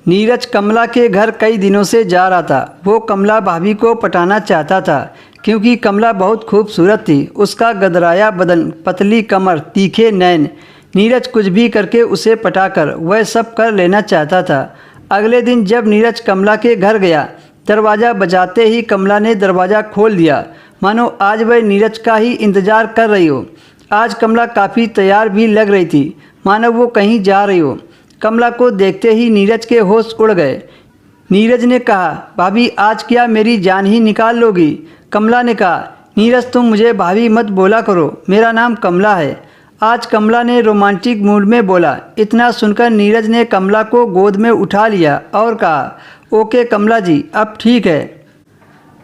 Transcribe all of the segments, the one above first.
नीरज कमला के घर कई दिनों से जा रहा था। वो कमला भाभी को पटाना चाहता था क्योंकि कमला बहुत खूबसूरत थी। उसका गदराया बदन, पतली कमर, तीखे नैन। नीरज कुछ भी करके उसे पटाकर वह सब कर लेना चाहता था। अगले दिन जब नीरज कमला के घर गया, दरवाज़ा बजाते ही कमला ने दरवाज़ा खोल दिया, मानो आज वह नीरज का ही इंतज़ार कर रही हो। आज कमला काफ़ी तैयार भी लग रही थी, मानो वो कहीं जा रही हो। कमला को देखते ही नीरज के होश उड़ गए। नीरज ने कहा, भाभी आज क्या मेरी जान ही निकाल लोगी? कमला ने कहा, नीरज तुम मुझे भाभी मत बोला करो, मेरा नाम कमला है। आज कमला ने रोमांटिक मूड में बोला। इतना सुनकर नीरज ने कमला को गोद में उठा लिया और कहा, ओके कमला जी, अब ठीक है।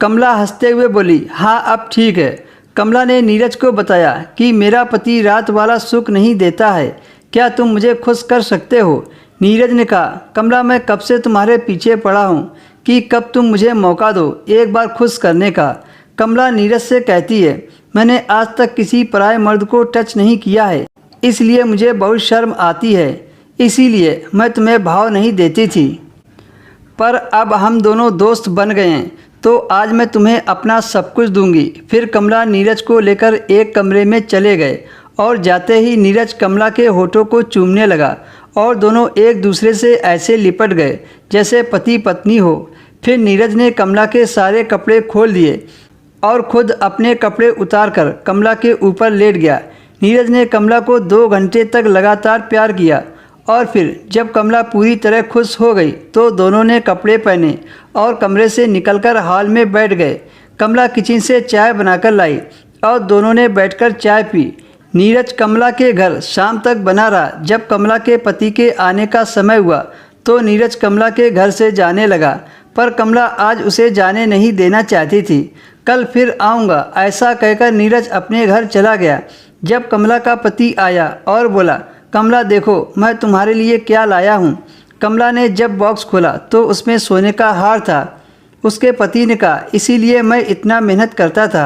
कमला हंसते हुए बोली, हाँ अब ठीक है। कमला ने नीरज को बताया कि मेरा पति रात वाला सुख नहीं देता है, क्या तुम मुझे खुश कर सकते हो? नीरज ने कहा, कमला मैं कब से तुम्हारे पीछे पड़ा हूँ कि कब तुम मुझे मौका दो एक बार खुश करने का। कमला नीरज से कहती है, मैंने आज तक किसी पराये मर्द को टच नहीं किया है, इसलिए मुझे बहुत शर्म आती है, इसीलिए मैं तुम्हें भाव नहीं देती थी। पर अब हम दोनों दोस्त बन गए हैं तो आज मैं तुम्हें अपना सब कुछ दूंगी। फिर कमला नीरज को लेकर एक कमरे में चले गए और जाते ही नीरज कमला के होठों को चूमने लगा और दोनों एक दूसरे से ऐसे लिपट गए जैसे पति पत्नी हो। फिर नीरज ने कमला के सारे कपड़े खोल दिए और खुद अपने कपड़े उतारकर कमला के ऊपर लेट गया। नीरज ने कमला को 2 घंटे तक लगातार प्यार किया और फिर जब कमला पूरी तरह खुश हो गई तो दोनों ने कपड़े पहने और कमरे से निकलकर हॉल में बैठ गए। कमला किचन से चाय बनाकर लाई और दोनों ने बैठकर चाय पी। नीरज कमला के घर शाम तक बना रहा। जब कमला के पति के आने का समय हुआ तो नीरज कमला के घर से जाने लगा, पर कमला आज उसे जाने नहीं देना चाहती थी। कल फिर आऊँगा ऐसा कहकर नीरज अपने घर चला गया। जब कमला का पति आया और बोला, कमला देखो मैं तुम्हारे लिए क्या लाया हूँ। कमला ने जब बॉक्स खोला तो उसमें सोने का हार था। उसके पति ने कहा, इसीलिए मैं इतना मेहनत करता था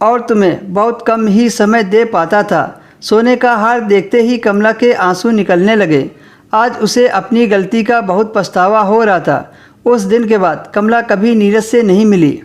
और तुम्हें बहुत कम ही समय दे पाता था। सोने का हार देखते ही कमला के आंसू निकलने लगे। आज उसे अपनी गलती का बहुत पछतावा हो रहा था। उस दिन के बाद कमला कभी नीरज से नहीं मिली।